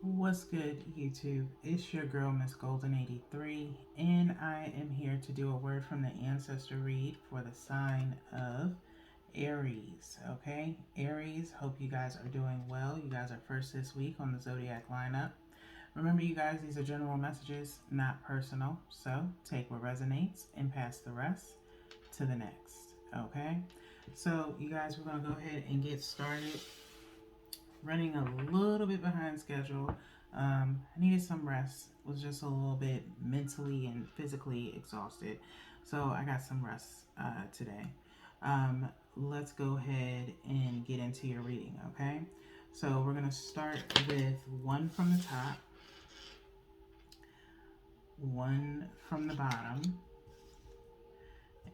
What's good, YouTube? It's your girl, Miss Golden 83, and I am here to do a word from the ancestor read for the sign of Aries. Okay, Aries, hope you guys are doing well. You guys are first this week on the zodiac lineup. Remember, you guys, these are general messages, not personal. So take what resonates and pass the rest to the next. Okay, so you guys, we're going to go ahead and get started. Running a little bit behind schedule. I needed some rest. Was just a little bit mentally and physically exhausted, so I got some rest today. Let's go ahead and get into your reading. Okay, so we're gonna start with one from the top, one from the bottom,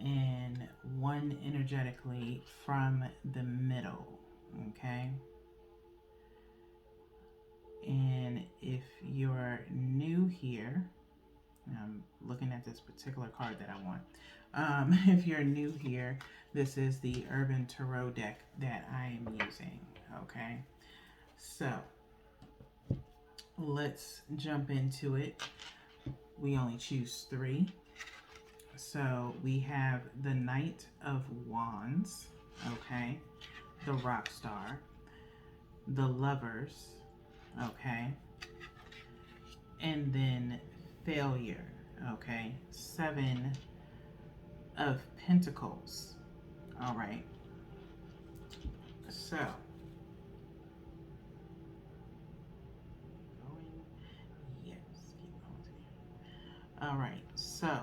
and one energetically from the middle. Okay. And if you're new here, I'm looking at this particular card that I want. If you're new here, this is the Urban Tarot deck that I am using. Okay, so let's jump into it. We only choose three. So we have the Knight of Wands, okay, the Rock Star, the Lovers, okay, and then Failure, okay, Seven of Pentacles. All right, so going, yes, keep going. All right, so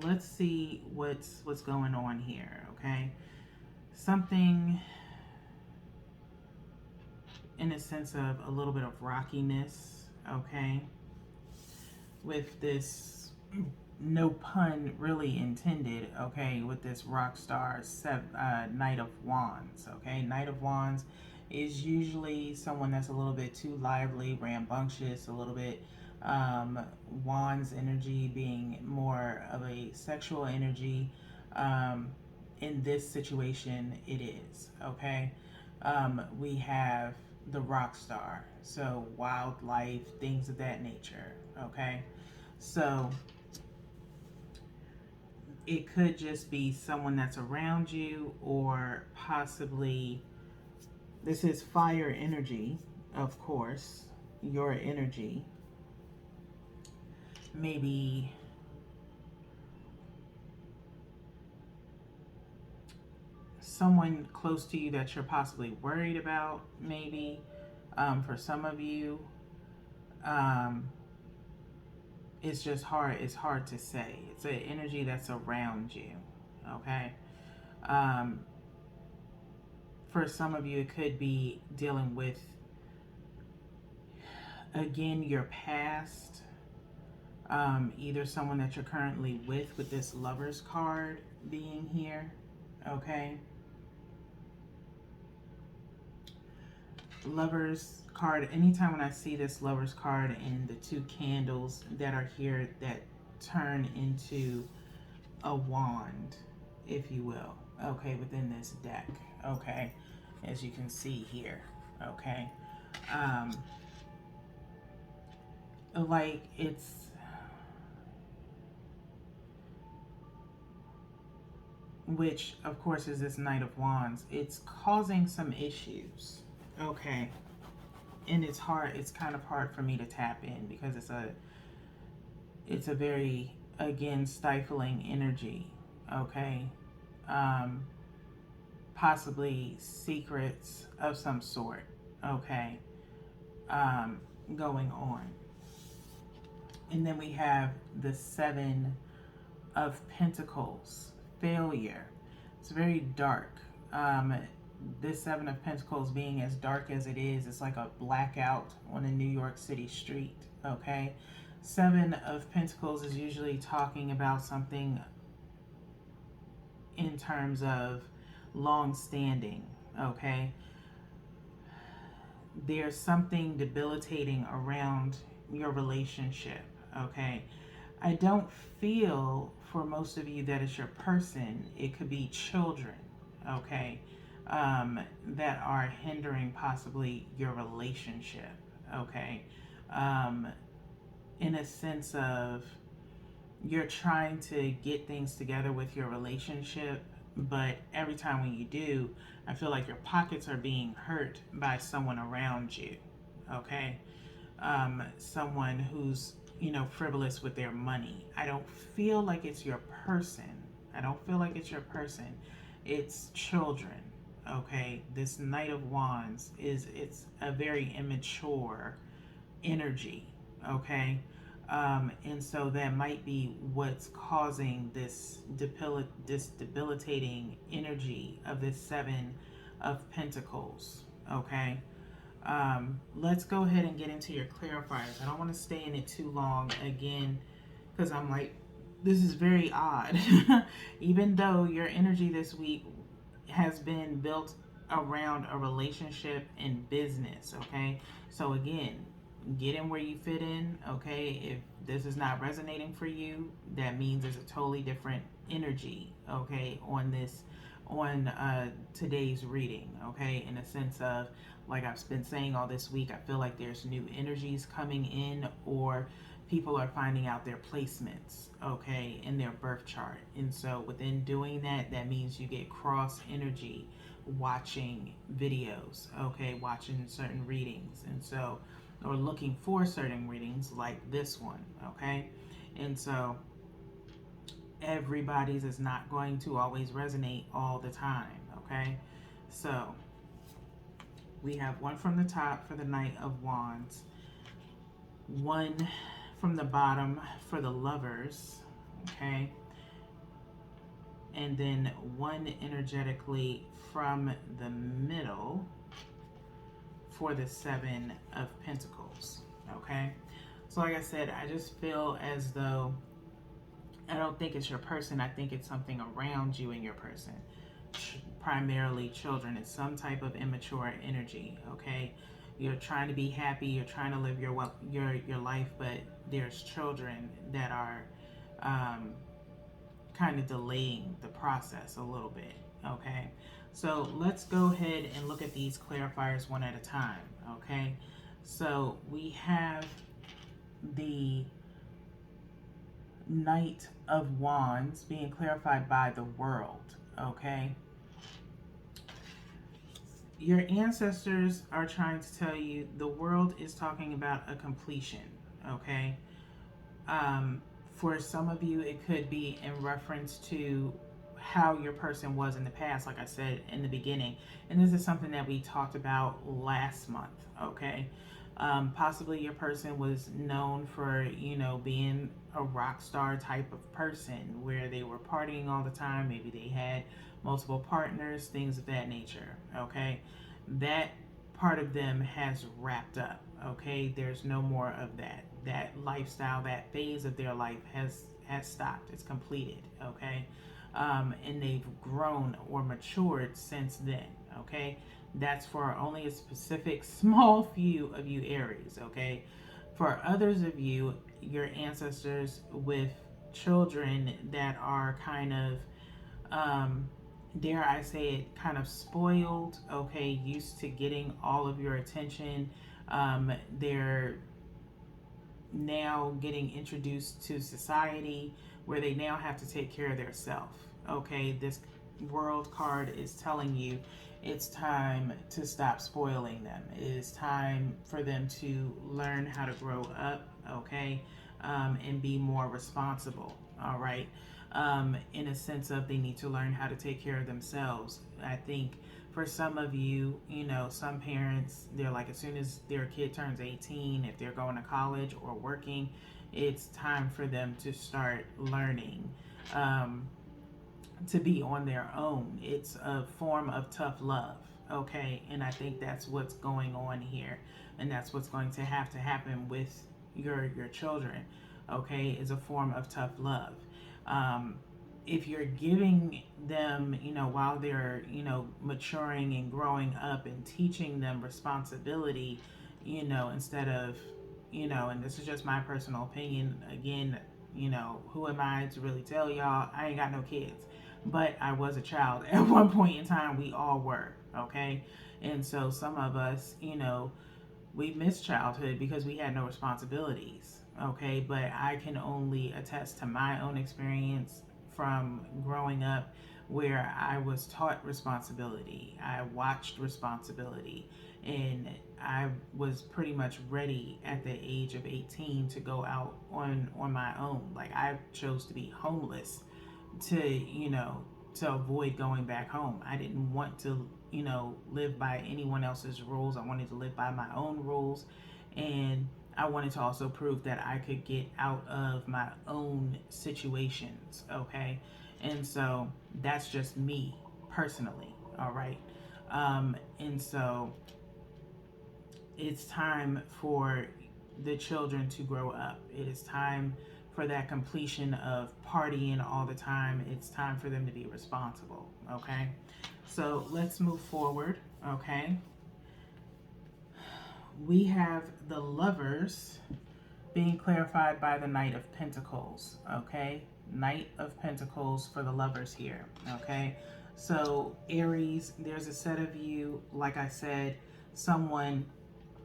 let's see what's going on here. Okay, something in a sense of a little bit of rockiness. Okay, with this, no pun really intended, okay, with this rock star Knight of Wands. Okay, Knight of Wands is usually someone that's a little bit too lively, rambunctious, a little bit Wands energy being more of a sexual energy. In this situation, it is. Okay, we have the rock star, so wildlife, things of that nature. Okay, so it could just be someone that's around you, or possibly this is fire energy, of course, your energy. Maybe someone close to you that you're possibly worried about, maybe for some of you. Um, it's just hard. It's hard to say. It's an energy that's around you. Okay. Um, for some of you, it could be dealing with, again, your past. Either someone that you're currently with this Lovers card being here. Okay. Lovers card. Anytime when I see this Lovers card and the two candles that are here that turn into a wand, if you will, okay, within this deck, okay, as you can see here, okay, like it's, which of course is this Knight of Wands, it's causing some issues, okay, and it's hard, it's kind of hard for me to tap in because it's a very, again, stifling energy, okay, um, possibly secrets of some sort, okay, going on. And then we have the Seven of Pentacles, failure. It's very dark. This Seven of Pentacles being as dark as it is, it's like a blackout on a New York City street, okay? Seven of Pentacles is usually talking about something in terms of long standing, okay? There's something debilitating around your relationship, okay? I don't feel for most of you that it's your person. It could be children, okay, that are hindering possibly your relationship, okay? Um, in a sense of you're trying to get things together with your relationship, but every time when you do, I feel like your pockets are being hurt by someone around you, okay? Someone who's, frivolous with their money. I don't feel like it's your person. I don't feel like it's your person. It's children, okay? This Knight of Wands it's a very immature energy, okay? And so that might be what's causing this debilitating energy of this Seven of Pentacles, okay? Let's go ahead and get into your clarifiers. I don't want to stay in it too long again because I'm like, this is very odd. Even though your energy this week has been built around a relationship and business, okay? So again, get in where you fit in, okay? If this is not resonating for you, that means there's a totally different energy, okay, on today's reading, okay? In a sense of, like I've been saying all this week, I feel like there's new energies coming in, or people are finding out their placements, okay, in their birth chart. And so within doing that, that means you get cross energy watching videos, okay, watching certain readings. And so, or looking for certain readings like this one, okay? And so everybody's is not going to always resonate all the time, okay? So we have one from the top for the Knight of Wands, one from the bottom for the Lovers, okay? And then one energetically from the middle for the Seven of Pentacles, okay? So like I said, I just feel as though I don't think it's your person. I think it's something around you and your person. Primarily children. It's some type of immature energy, okay? You're trying to be happy. You're trying to live your life, but there's children that are kind of delaying the process a little bit, okay? So let's go ahead and look at these clarifiers one at a time, okay? So we have the Knight of Wands being clarified by the World, okay? Your ancestors are trying to tell you the world is talking about a completion, okay? For some of you, it could be in reference to how your person was in the past, like I said in the beginning. And this is something that we talked about last month, okay? Possibly your person was known for, being a rock star type of person where they were partying all the time. Maybe they had multiple partners, things of that nature, okay? That part of them has wrapped up, okay? There's no more of that. That lifestyle, that phase of their life has stopped. It's completed, okay? And they've grown or matured since then, okay? That's for only a specific small few of you Aries, okay? For others of you, your ancestors with children that are kind of, dare I say it, kind of spoiled, okay, used to getting all of your attention. They're now getting introduced to society where they now have to take care of themselves. Okay, this World card is telling you it's time to stop spoiling them. It is time for them to learn how to grow up, okay, and be more responsible, all right? In a sense of they need to learn how to take care of themselves. I think for some of you, some parents, they're like, as soon as their kid turns 18, if they're going to college or working, it's time for them to start learning to be on their own. It's a form of tough love, okay? And I think that's what's going on here. And that's what's going to happen with your children, okay? Is a form of tough love. If you're giving them, while they're, maturing and growing up and teaching them responsibility, instead of, and this is just my personal opinion, again, who am I to really tell y'all? I ain't got no kids, but I was a child at one point in time. We all were, okay? And so some of us, we miss childhood because we had no responsibilities. Okay, but I can only attest to my own experience from growing up where I was taught responsibility. I watched responsibility, and I was pretty much ready at the age of 18 to go out on my own. Like, I chose to be homeless to, to avoid going back home. I didn't want to, live by anyone else's rules. I wanted to live by my own rules. And I wanted to also prove that I could get out of my own situations. Okay. And so that's just me personally. All right. And so it's time for the children to grow up. It is time for that completion of partying all the time. It's time for them to be responsible. Okay. So let's move forward. Okay. We have the lovers being clarified by the Knight of Pentacles. Okay. Knight of Pentacles for the lovers here. Okay. So, Aries, there's a set of you, like I said, someone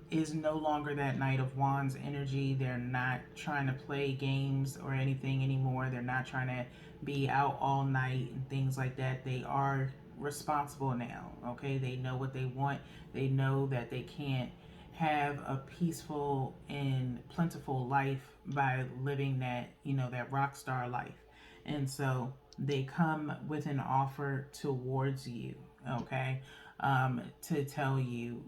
is no longer that Knight of Wands energy. They're not trying to play games or anything anymore. They're not trying to be out all night and things like that. They are responsible now. Okay. They know what they want. They know that they can't have a peaceful and plentiful life by living that, that rock star life. And so they come with an offer towards you. Okay. To tell you,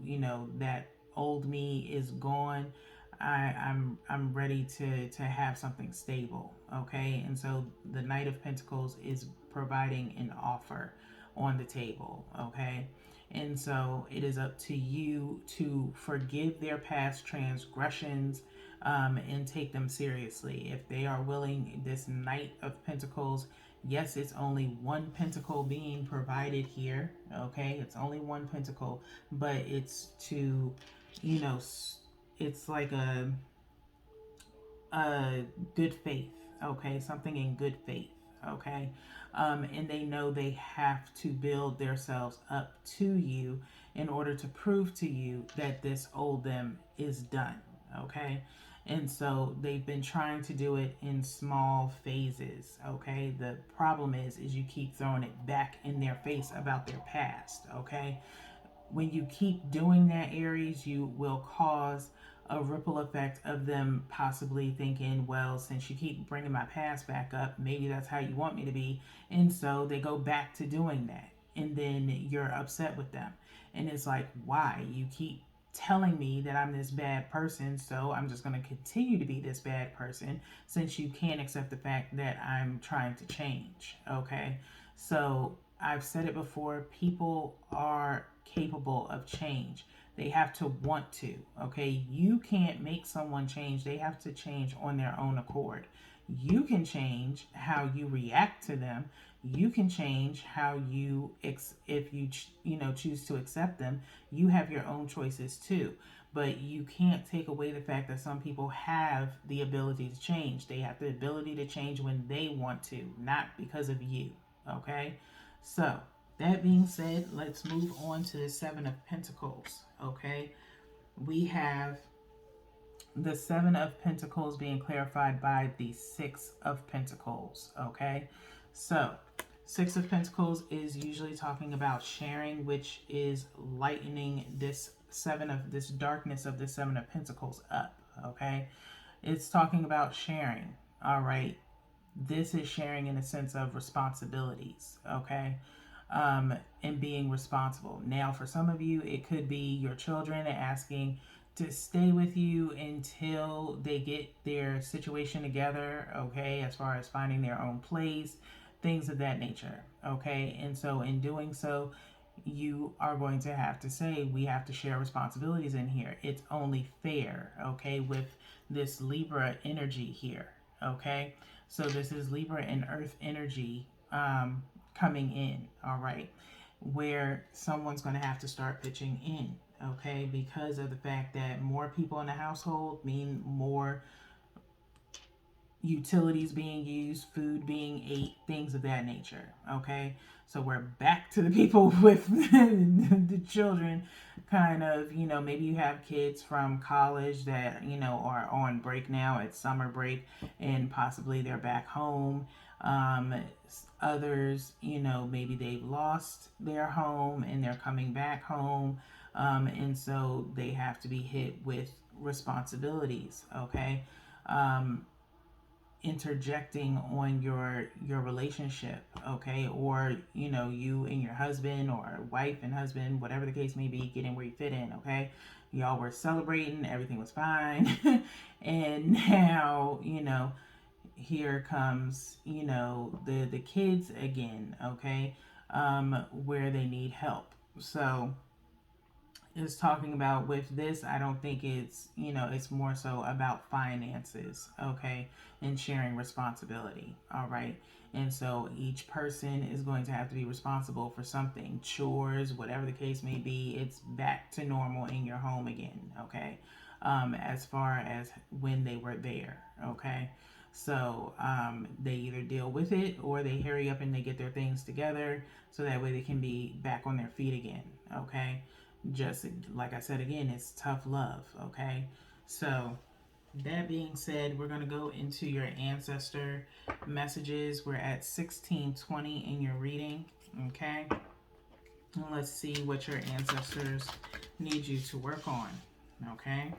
that old me is gone. I'm ready to have something stable. Okay. And so the Knight of Pentacles is providing an offer on the table. Okay. And so it is up to you to forgive their past transgressions, and take them seriously. If they are willing, this Knight of Pentacles, yes, it's only one pentacle being provided here. Okay. It's only one pentacle, but it's to, you know, it's like a good faith. Okay. Something in good faith. Okay. And they know they have to build themselves up to you in order to prove to you that this old them is done. Okay. And so they've been trying to do it in small phases. Okay. The problem is you keep throwing it back in their face about their past. Okay. When you keep doing that, Aries, you will cause a ripple effect of them possibly thinking, well, since you keep bringing my past back up, maybe that's how you want me to be. And so they go back to doing that. And then you're upset with them. And it's like, why? You keep telling me that I'm this bad person, so I'm just going to continue to be this bad person since you can't accept the fact that I'm trying to change. Okay. So I've said it before, people are capable of change. They have to want to. Okay. You can't make someone change. They have to change on their own accord. You can change how you react to them. You can change how you if you choose to accept them. You have your own choices too. But you can't take away the fact that some people have the ability to change. They have the ability to change when they want to, not because of you. Okay. So that being said, let's move on to the Seven of Pentacles. Okay. We have the Seven of Pentacles being clarified by the Six of Pentacles. Okay. So Six of Pentacles is usually talking about sharing, which is lightening this darkness of the Seven of Pentacles up. Okay. It's talking about sharing. All right. This is sharing in a sense of responsibilities. Okay. And being responsible. Now, for some of you, it could be your children asking to stay with you until they get their situation together, okay, as far as finding their own place, things of that nature, okay. And so, in doing so, you are going to have to say, we have to share responsibilities in here. It's only fair, okay, with this Libra energy here, okay. So, this is Libra and Earth energy coming in, all right, where someone's going to have to start pitching in, okay, because of the fact that more people in the household mean more utilities being used, food being ate, things of that nature, okay. So we're back to the people with the children, kind of, maybe you have kids from college that, are on break now, it's summer break, and possibly they're back home. Um, Others, maybe they've lost their home and they're coming back home. And so they have to be hit with responsibilities, okay? Um, Interjecting on your relationship, okay, or you and your husband, or wife and husband, whatever the case may be, getting where you fit in, okay. Y'all were celebrating, everything was fine. And now, here comes, the kids again, okay, where they need help. So is talking about with this, I don't think it's, it's more so about finances, okay, and sharing responsibility, all right. And so each person is going to have to be responsible for something, chores, whatever the case may be. It's back to normal in your home again, okay, as far as when they were there, okay. So they either deal with it or they hurry up and they get their things together so that way they can be back on their feet again, okay. Just like I said again, it's tough love, okay. So that being said, we're going to go into your ancestor messages. We're at 1620 in your reading, okay. And let's see what your ancestors need you to work on, okay.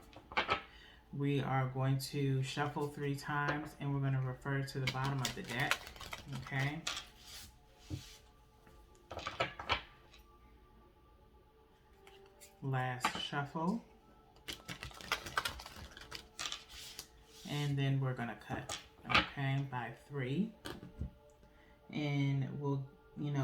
We are going to shuffle 3 times and we're going to refer to the bottom of the deck, okay. Last shuffle. And then we're going to cut, okay, by 3. And we'll,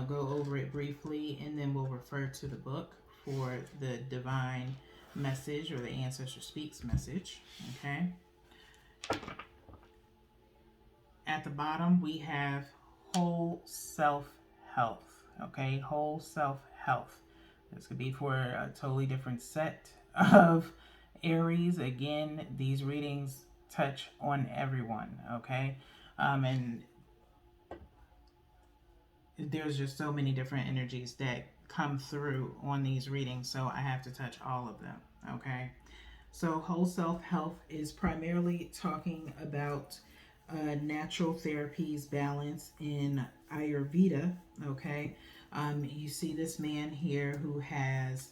go over it briefly, and then we'll refer to the book for the divine message or the ancestor speaks message, okay. At the bottom, we have whole self health, okay, whole self health. This could be for a totally different set of Aries. Again, these readings touch on everyone, okay. And there's just so many different energies that come through on these readings, so I have to touch all of them, okay. So whole self health is primarily talking about natural therapies, balance in Ayurveda, okay. You see this man here who has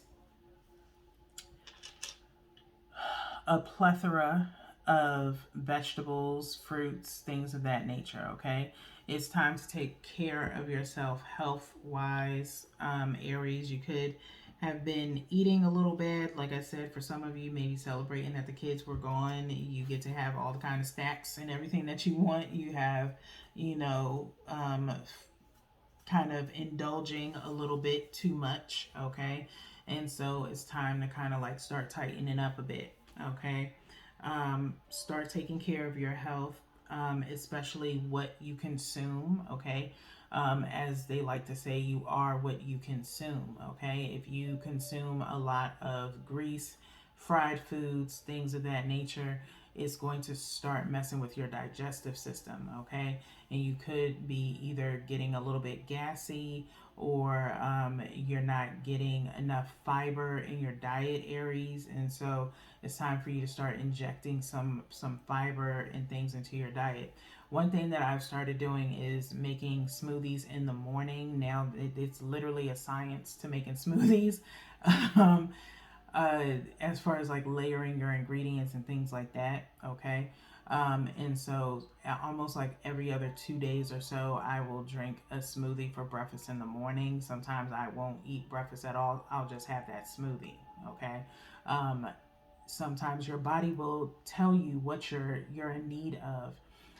a plethora of vegetables, fruits, things of that nature, okay? It's time to take care of yourself health wise. Aries, you could have been eating a little bit. Like I said, for some of you, maybe celebrating that the kids were gone. You get to have all the kind of snacks and everything that you want. You have, kind of indulging a little bit too much, okay? And so it's time to kind of like start tightening up a bit, okay? Start taking care of your health, especially what you consume, okay? As they like to say, you are what you consume, okay? If you consume a lot of grease, fried foods, things of that nature, it's going to start messing with your digestive system, okay? And you could be either getting a little bit gassy, or you're not getting enough fiber in your diet, Aries. And so it's time for you to start injecting some fiber and things into your diet. One thing that I've started doing is making smoothies in the morning. Now it's literally a science to making smoothies. um, as far as like layering your ingredients and things like that, okay. And so almost like every other 2 days or so, I will drink a smoothie for breakfast in the morning. Sometimes I won't eat breakfast at all, I'll just have that smoothie, okay. um, Sometimes your body will tell you what you're in need of.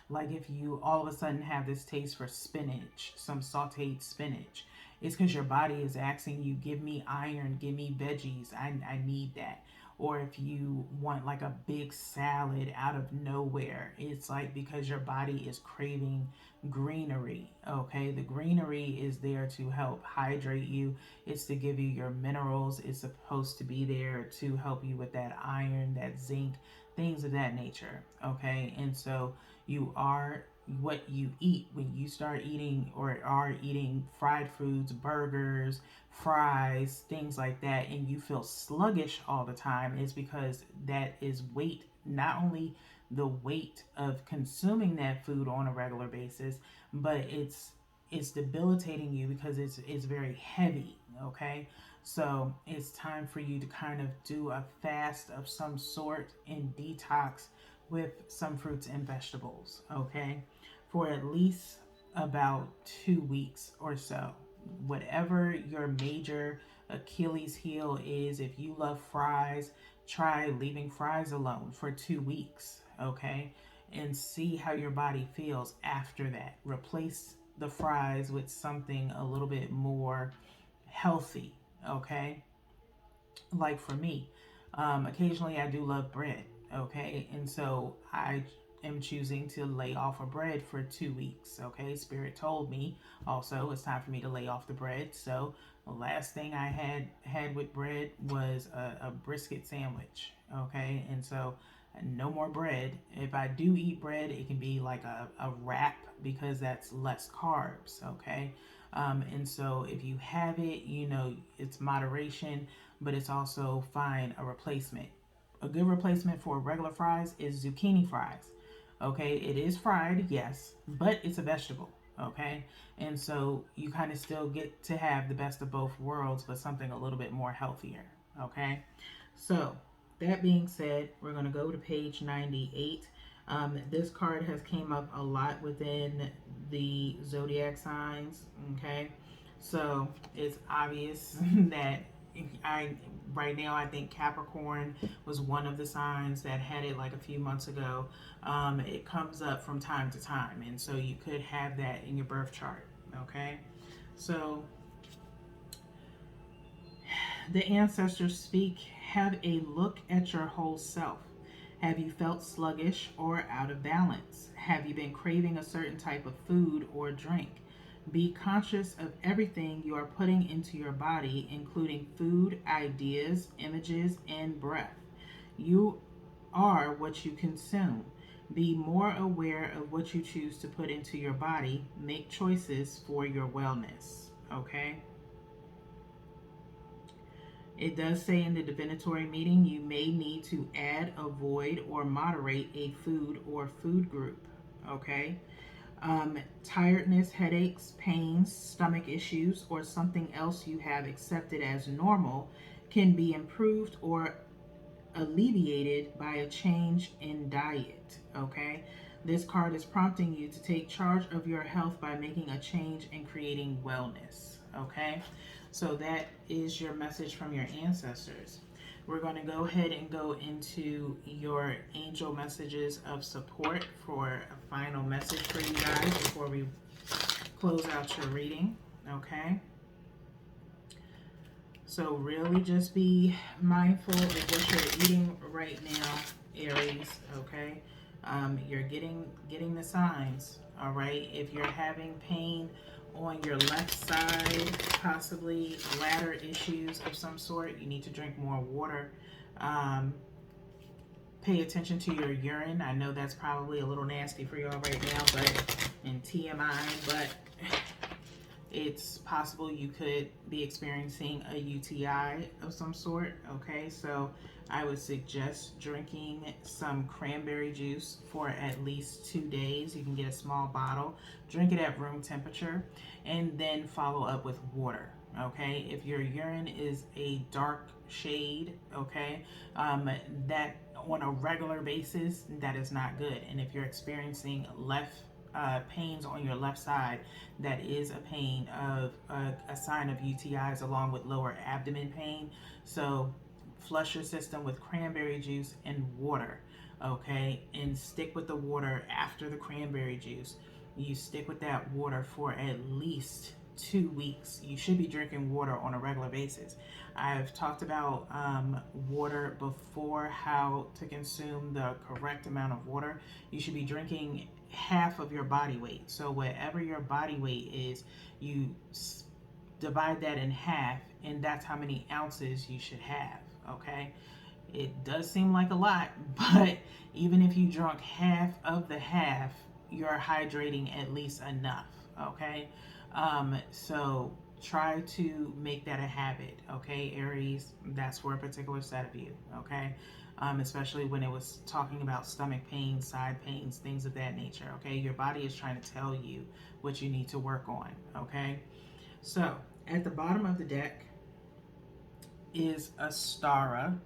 Like if you all of a sudden have this taste for spinach, some sauteed spinach, it's because your body is asking you, give me iron, give me veggies, I need that. Or if you want like a big salad out of nowhere, it's like because your body is craving greenery, okay. The greenery is there to help hydrate you, it's to give you your minerals, it's supposed to be there to help you with that iron, that zinc, things of that nature, okay. And so you are, what you eat. When you start eating or are eating fried foods, burgers, fries, things like that, and you feel sluggish all the time, is because that is weight. Not only the weight of consuming that food on a regular basis, but it's debilitating you because it's very heavy. Okay, so it's time for you to kind of do a fast of some sort and detox with some fruits and vegetables. Okay, for at least about 2 weeks or so. Whatever your major Achilles heel is, if you love fries, try leaving fries alone for 2 weeks, okay? And see how your body feels after that. Replace the fries with something a little bit more healthy, okay? Like for me, occasionally I do love bread, okay? And so I am choosing to lay off of bread for 2 weeks, okay? Spirit told me also it's time for me to lay off the bread. So the last thing I had with bread was a brisket sandwich, okay? And so no more bread. If I do eat bread, it can be like a wrap because that's less carbs, okay? And so if you have it, you know, it's moderation, but it's also find a replacement. A good replacement for regular fries is zucchini fries. Okay, it is fried, yes, but it's a vegetable. Okay, and so you kind of still get to have the best of both worlds, but something a little bit more healthier. Okay, so that being said, we're going to go to page 98. This card has came up a lot within the zodiac signs. Okay, so it's obvious that I right now I think Capricorn was one of the signs that had it like a few months ago. It comes up from time to time, and so you could have that in your birth chart. Okay, so the ancestors speak. Have a look at your whole self. Have you felt sluggish or out of balance? Have you been craving a certain type of food or drink? Be conscious of everything you are putting into your body, including food, ideas, images, and breath. You are what you consume. Be more aware of what you choose to put into your body. Make choices for your wellness. Okay? It does say in the divinatory meeting you may need to add, avoid, or moderate a food or food group. Okay? Tiredness, headaches, pains, stomach issues, or something else you have accepted as normal can be improved or alleviated by a change in diet. Okay? This card is prompting you to take charge of your health by making a change and creating wellness. Okay? So that is your message from your ancestors. We're going to go ahead and go into your angel messages of support for a final message for you guys before we close out your reading. Okay? So really just be mindful of what you're eating right now, Aries, okay? You're getting the signs, all right? If you're having pain on your left side, possibly bladder issues of some sort, you need to drink more water. Pay attention to your urine. I know that's probably a little nasty for y'all right now, but in TMI, but it's possible you could be experiencing a UTI of some sort. Okay, so I would suggest drinking some cranberry juice for at least 2 days. You can get a small bottle, drink it at room temperature, and then follow up with water. Okay, if your urine is a dark shade, okay, that on a regular basis, that is not good. And if you're experiencing left pains on your left side, that is a pain of a sign of UTIs along with lower abdomen pain. So flush your system with cranberry juice and water, okay? And stick with the water after the cranberry juice. You stick with that water for at least 2 weeks. You should be drinking water on a regular basis. I've talked about water before, how to consume the correct amount of water. You should be drinking half of your body weight. So whatever your body weight is, you divide that in half, and that's how many ounces you should have. Okay, it does seem like a lot, but even if you drunk half of the half, you're hydrating at least enough. Okay, so try to make that a habit. Okay, Aries, that's for a particular set of you. Okay, especially when it was talking about stomach pains, side pains, things of that nature. Okay, your body is trying to tell you what you need to work on. Okay, so at the bottom of the deck is a stara,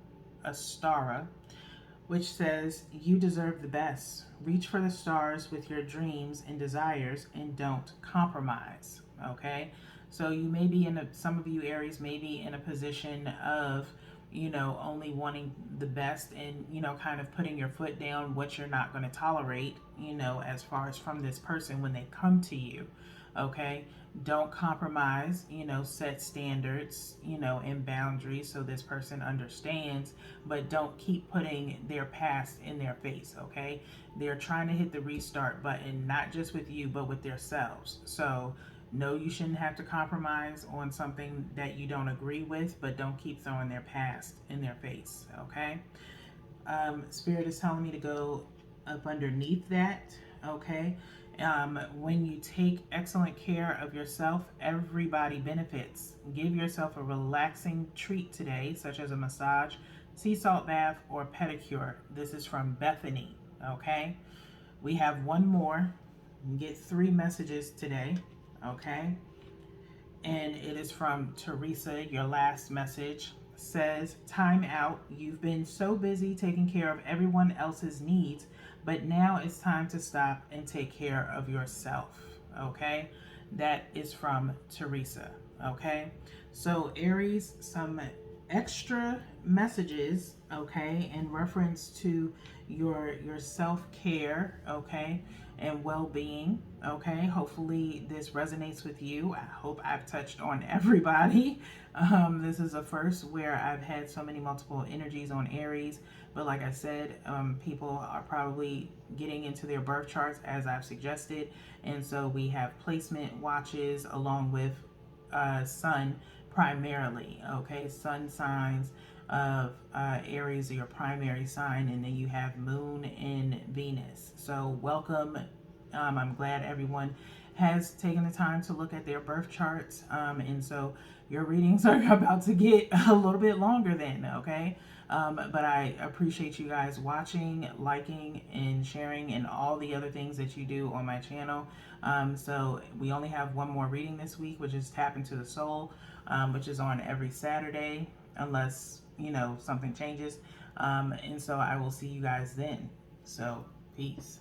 which says, "You deserve the best. Reach for the stars with your dreams and desires and don't compromise." Okay? So you may be some of you Aries may be in a position of, only wanting the best and, kind of putting your foot down what you're not going to tolerate, as far as from this person when they come to you. Okay? Don't compromise, set standards, and boundaries so this person understands, but don't keep putting their past in their face. Okay, they're trying to hit the restart button, not just with you but with themselves. So no, you shouldn't have to compromise on something that you don't agree with, but don't keep throwing their past in their face. Okay, Spirit is telling me to go up underneath that. Okay, when you take excellent care of yourself, everybody benefits. Give yourself a relaxing treat today, such as a massage, sea salt bath, or pedicure. This is from Bethany. Okay, we have one more. You get 3 messages today. Okay, and it is from Teresa. Your last message says, "Time out. You've been so busy taking care of everyone else's needs, but now it's time to stop and take care of yourself." Okay, that is from Teresa. Okay, so Aries, some extra messages, okay, in reference to your self-care, okay, and well-being. Okay, hopefully this resonates with you. I hope I've touched on everybody. This is a first where I've had so many multiple energies on Aries, but like I said, people are probably getting into their birth charts as I've suggested, and so we have placement watches along with sun primarily. Okay, sun signs of Aries are your primary sign, and then you have Moon and Venus. So welcome. I'm glad everyone has taken the time to look at their birth charts, and so your readings are about to get a little bit longer then. Okay, but I appreciate you guys watching, liking, and sharing, and all the other things that you do on my channel. So we only have one more reading this week, which is Tap into the Soul, which is on every Saturday, unless something changes. And so I will see you guys then. So peace.